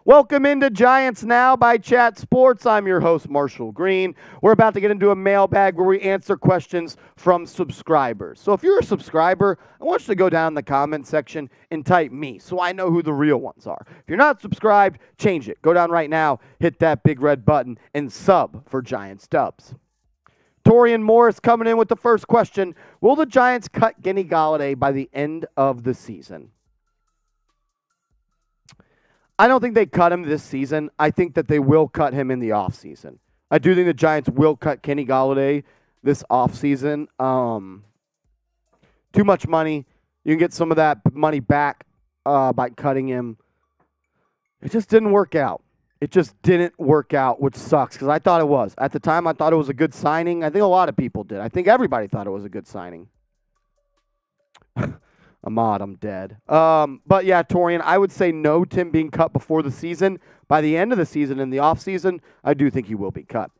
Welcome into Giants Now by Chat Sports. I'm your host, Marshall Green. We're about to get into a mailbag where we answer questions from subscribers. So if you're a subscriber, I want you to go down in the comment section and type me so I know who the real ones are. If you're not subscribed, change it. Go down right now, hit that big red button, and sub for Giants Dubs. Taurean Morris coming in with the first question. Will the Giants cut Golladay by the end of the season? I don't think they cut him this season. I think that they will cut him in the offseason. I do think the Giants will cut Kenny Golladay this offseason. Too much money. You can get some of that money back by cutting him. It just didn't work out. It just didn't work out, which sucks because I thought it was. At the time, I thought it was a good signing. I think a lot of people did. I think everybody thought it was a good signing. Ahmad, I'm dead. But yeah, Taurean, I would say no to him being cut before the season. By the end of the season, in the offseason, I do think he will be cut.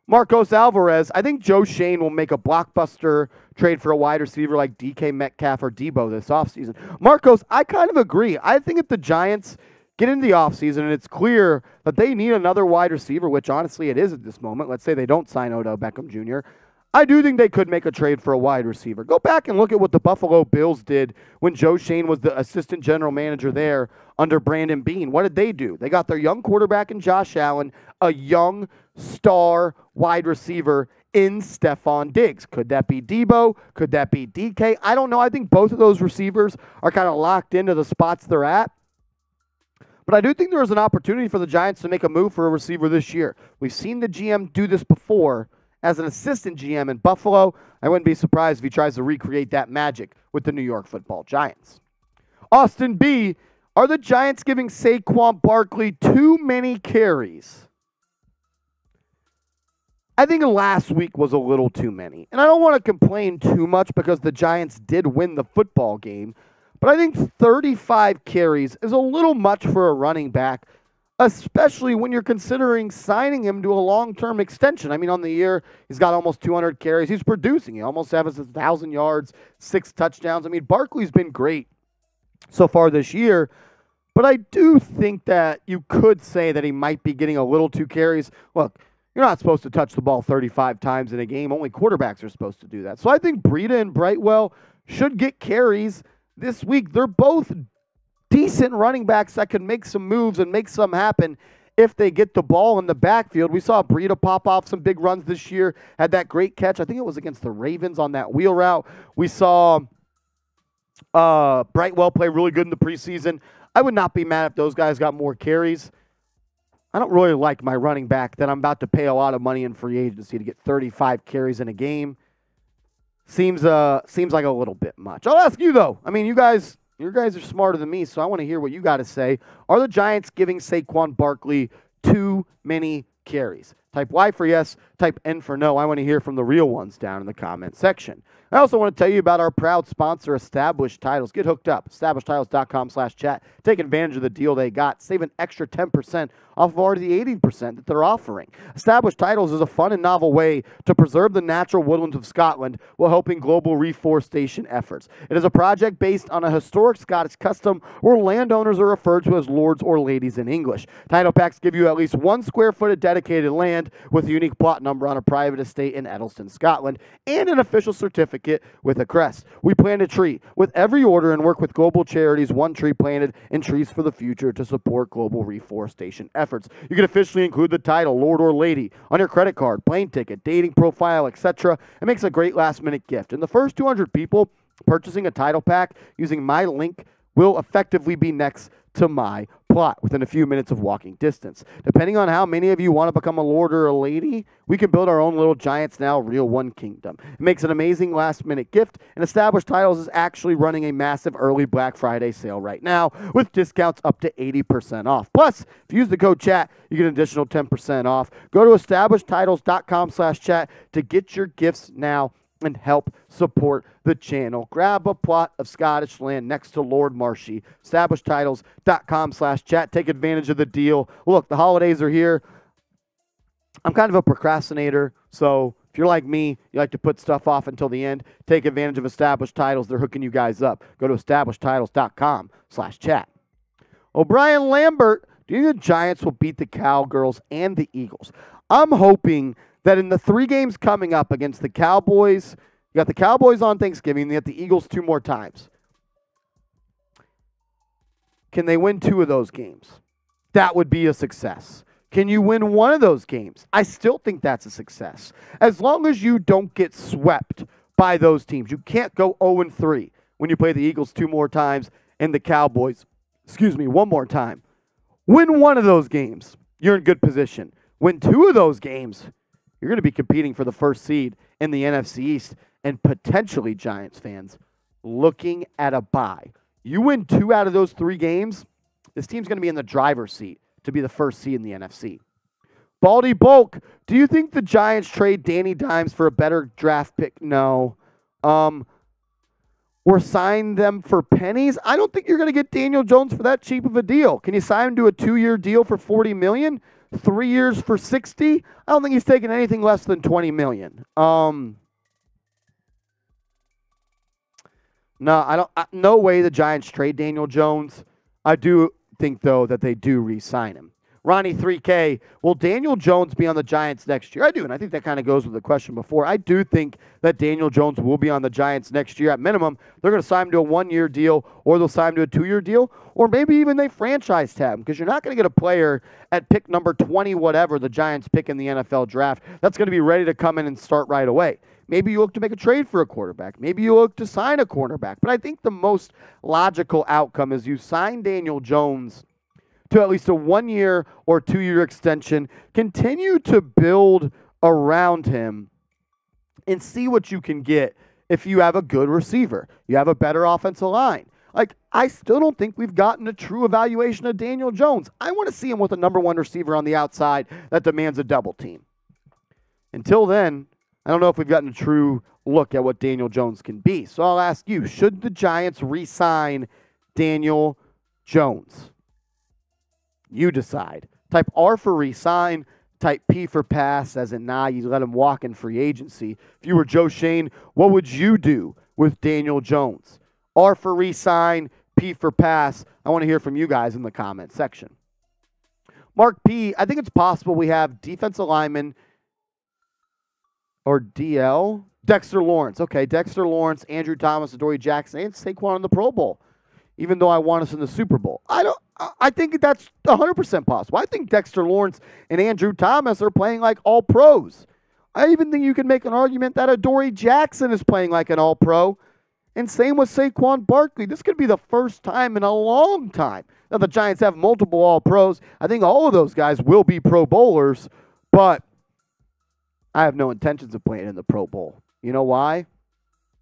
Marcos Alvarez, I think Joe Schoen will make a blockbuster trade for a wide receiver like DK Metcalf or Deebo this offseason. Marcos, I kind of agree. I think if the Giants get into the offseason and it's clear that they need another wide receiver, which honestly it is at this moment. Let's say they don't sign Odell Beckham Jr., I do think they could make a trade for a wide receiver. Go back and look at what the Buffalo Bills did when Joe Schoen was the assistant general manager there under Brandon Beane. What did they do? They got their young quarterback in Josh Allen, a young star wide receiver in Stephon Diggs. Could that be Deebo? Could that be DK? I don't know. I think both of those receivers are kind of locked into the spots they're at. But I do think there is an opportunity for the Giants to make a move for a receiver this year. We've seen the GM do this before. As an assistant GM in Buffalo, I wouldn't be surprised if he tries to recreate that magic with the New York Football Giants. Austin B., are the Giants giving Saquon Barkley too many carries? I think last week was a little too many. And I don't want to complain too much because the Giants did win the football game. But I think 35 carries is a little much for a running back, especially when you're considering signing him to a long-term extension. I mean, on the year, he's got almost 200 carries. He's producing. He almost has 1,000 yards, 6 touchdowns. I mean, Barkley's been great so far this year, but I do think that you could say that he might be getting a little too carries. Look, you're not supposed to touch the ball 35 times in a game. Only quarterbacks are supposed to do that. So I think Breida and Brightwell should get carries this week. They're both decent running backs that can make some moves and make some happen if they get the ball in the backfield. We saw Breida pop off some big runs this year, had that great catch. I think it was against the Ravens on that wheel route. We saw Brightwell play really good in the preseason. I would not be mad if those guys got more carries. I don't really like my running back that I'm about to pay a lot of money in free agency to get 35 carries in a game. Seems like a little bit much. I'll ask you, though. I mean, you guys are smarter than me, so I want to hear what you got to say. Are the Giants giving Saquon Barkley too many carries? Type Y for yes, type N for no. I want to hear from the real ones down in the comment section. I also want to tell you about our proud sponsor, Established Titles. Get hooked up. EstablishedTitles.com/chat. Take advantage of the deal they got. Save an extra 10% off of already the 80% that they're offering. Established Titles is a fun and novel way to preserve the natural woodlands of Scotland while helping global reforestation efforts. It is a project based on a historic Scottish custom where landowners are referred to as lords or ladies in English. Title packs give you at least 1 square foot of dedicated land with a unique plot number on a private estate in Edelston, Scotland, and an official certificate with a crest. We plant a tree with every order and work with global charities, One Tree Planted and Trees for the Future, to support global reforestation efforts. You can officially include the title, Lord or Lady, on your credit card, plane ticket, dating profile, etc. It makes a great last-minute gift. And the first 200 people purchasing a title pack using my link will effectively be next to my plot within a few minutes of walking distance. Depending on how many of you want to become a lord or a lady, we can build our own little Giants Now Real One Kingdom. It makes an amazing last-minute gift, and Established Titles is actually running a massive early Black Friday sale right now with discounts up to 80% off. Plus, if you use the code CHAT, you get an additional 10% off. Go to EstablishedTitles.com/chat to get your gifts now and help support the channel. Grab a plot of Scottish land next to Lord Marshy. EstablishedTitles.com/chat. Take advantage of the deal. Look, the holidays are here. I'm kind of a procrastinator, so if you're like me, you like to put stuff off until the end, take advantage of Established Titles. They're hooking you guys up. Go to EstablishedTitles.com/chat. O'Brien Lambert Do you think the Giants will beat the Cowgirls and the Eagles? I'm hoping that in the 3 games coming up against the Cowboys, you got the Cowboys on Thanksgiving, you got the Eagles 2 more times. Can they win 2 of those games? That would be a success. Can you win 1 of those games? I still think that's a success. As long as you don't get swept by those teams. You can't go 0-3 when you play the Eagles 2 more times and the Cowboys, 1 more time. Win 1 of those games, you're in good position. Win 2 of those games, you're going to be competing for the first seed in the NFC East and potentially, Giants fans, looking at a bye. You win 2 out of those 3 games, this team's going to be in the driver's seat to be the first seed in the NFC. Baldy Bulk, do you think the Giants trade Danny Dimes for a better draft pick? No. Or sign them for pennies? I don't think you're going to get Daniel Jones for that cheap of a deal. Can you sign him to a 2-year deal for $40 million? 3 years for $60? I don't think he's taking anything less than $20 million. No way the Giants trade Daniel Jones. I do think, though, that they do re-sign him. Ronnie 3K, will Daniel Jones be on the Giants next year? I do, and I think that kind of goes with the question before. I do think that Daniel Jones will be on the Giants next year. At minimum, they're going to sign him to a 1-year deal, or they'll sign him to a 2-year deal, or maybe even they franchise tag him, because you're not going to get a player at pick number 20, whatever the Giants pick in the NFL draft, that's going to be ready to come in and start right away. Maybe you look to make a trade for a quarterback. Maybe you look to sign a cornerback. But I think the most logical outcome is you sign Daniel Jones to at least a 1-year or 2-year extension, continue to build around him, and see what you can get if you have a good receiver. You have a better offensive line. Like, I still don't think we've gotten a true evaluation of Daniel Jones. I want to see him with a number 1 receiver on the outside that demands a double team. Until then, I don't know if we've gotten a true look at what Daniel Jones can be. So I'll ask you, should the Giants re-sign Daniel Jones? You decide. Type R for re-sign, type P for pass, as in nah, you let him walk in free agency. If you were Joe Schoen, what would you do with Daniel Jones? R for re-sign, P for pass. I want to hear from you guys in the comment section. Mark P, I think it's possible we have defensive lineman or DL. Dexter Lawrence. Okay, Dexter Lawrence, Andrew Thomas, Adoree Jackson, and Saquon in the Pro Bowl, even though I want us in the Super Bowl. I think that's 100% possible. I think Dexter Lawrence and Andrew Thomas are playing like all pros. I even think you can make an argument that Adoree Jackson is playing like an all-pro. And same with Saquon Barkley. This could be the first time in a long time that the Giants have multiple all-pros. I think all of those guys will be Pro Bowlers, but I have no intentions of playing in the Pro Bowl. You know why?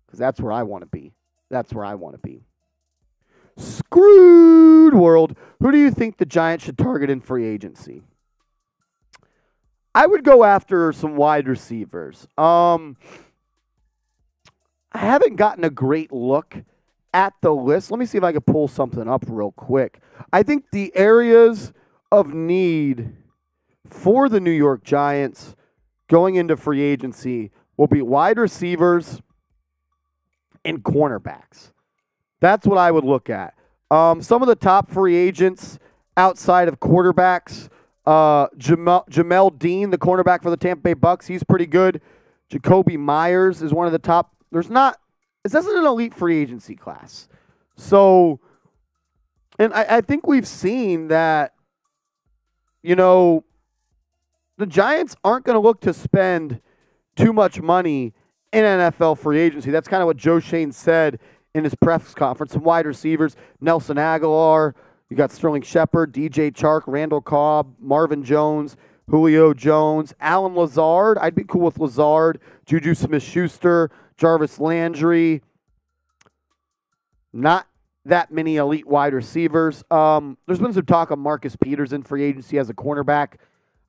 Because that's where I want to be. That's where I want to be. Screwed world. Who do you think the Giants should target in free agency? I would go after some wide receivers. I haven't gotten a great look at the list. Let me see if I can pull something up real quick. I think the areas of need for the New York Giants going into free agency will be wide receivers and cornerbacks. That's what I would look at. Some of the top free agents outside of quarterbacks, Jamel Dean, the cornerback for the Tampa Bay Bucks, he's pretty good. Jacoby Myers is one of the top. This isn't an elite free agency class. So, and I think we've seen that, the Giants aren't going to look to spend too much money in NFL free agency. That's kind of what Joe Schoen said in his press conference. Some wide receivers, Nelson Aguilar, you got Sterling Shepard, DJ Chark, Randall Cobb, Marvin Jones, Julio Jones, Alan Lazard. I'd be cool with Lazard, Juju Smith-Schuster, Jarvis Landry. Not that many elite wide receivers. There's been some talk of Marcus Peters in free agency as a cornerback.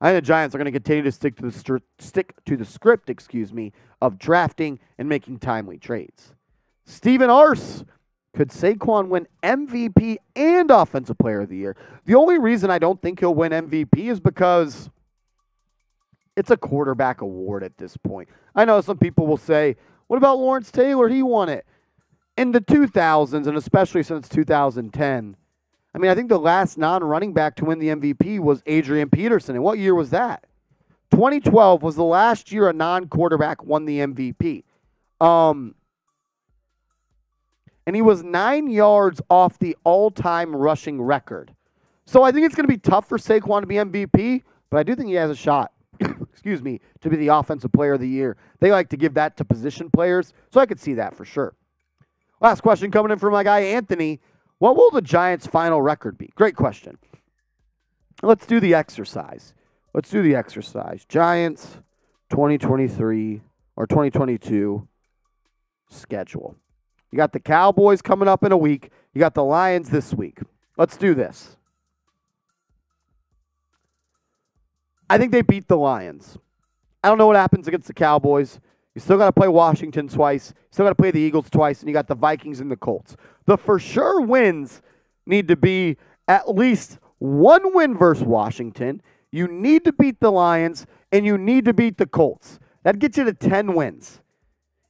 I think the Giants are going to continue to stick to the script, of drafting and making timely trades. Stephen Arce, could Saquon win MVP and Offensive Player of the Year? The only reason I don't think he'll win MVP is because it's a quarterback award at this point. I know some people will say, what about Lawrence Taylor? He won it. In the 2000s, and especially since 2010, I mean, I think the last non-running back to win the MVP was Adrian Peterson. And what year was that? 2012 was the last year a non-quarterback won the MVP. And he was 9 yards off the all-time rushing record. So I think it's going to be tough for Saquon to be MVP, but I do think he has a shot, excuse me, to be the offensive player of the year. They like to give that to position players, so I could see that for sure. Last question coming in from my guy Anthony. What will the Giants' final record be? Great question. Let's do the exercise. Giants 2023 or 2022 schedule. You got the Cowboys coming up in a week. You got the Lions this week. Let's do this. I think they beat the Lions. I don't know what happens against the Cowboys. You still got to play Washington twice. You still got to play the Eagles twice, and you got the Vikings and the Colts. The for sure wins need to be at least one win versus Washington. You need to beat the Lions, and you need to beat the Colts. That gets you to 10 wins.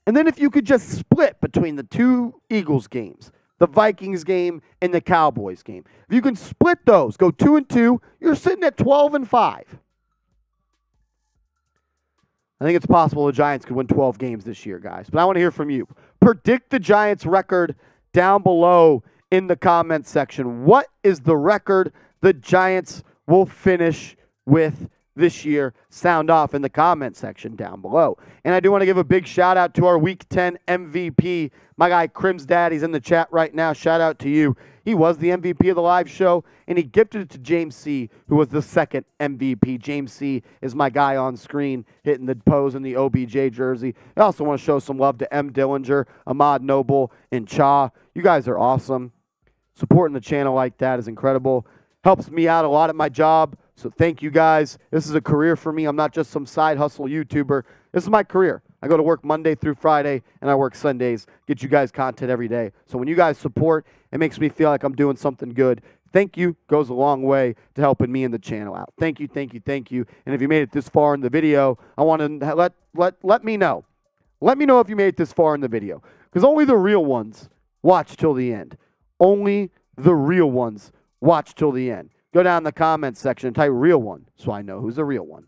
And then if you could just split between the two Eagles games, the Vikings game and the Cowboys game, if you can split those, go 2-2, you're sitting at 12-5. I think it's possible the Giants could win 12 games this year, guys. But I want to hear from you. Predict the Giants' record down below in the comments section. What is the record the Giants will finish with this year? Sound off in the comment section down below. And I do want to give a big shout out to our Week 10 MVP. My guy Crim's Daddy's in the chat right now. Shout out to you. He was the MVP of the live show, and he gifted it to James C., who was the second MVP. James C. is my guy on screen, hitting the pose in the OBJ jersey. I also want to show some love to M. Dillinger, Ahmad Noble, and Cha. You guys are awesome. Supporting the channel like that is incredible. Helps me out a lot at my job, so thank you guys. This is a career for me. I'm not just some side hustle YouTuber. This is my career. I go to work Monday through Friday, and I work Sundays. Get you guys content every day. So when you guys support, it makes me feel like I'm doing something good. Thank you goes a long way to helping me and the channel out. Thank you, thank you, thank you. And if you made it this far in the video, I want to let me know. Let me know if you made it this far in the video, because only the real ones watch till the end. Only the real ones watch till the end. Go down in the comments section and type real one so I know who's the real one.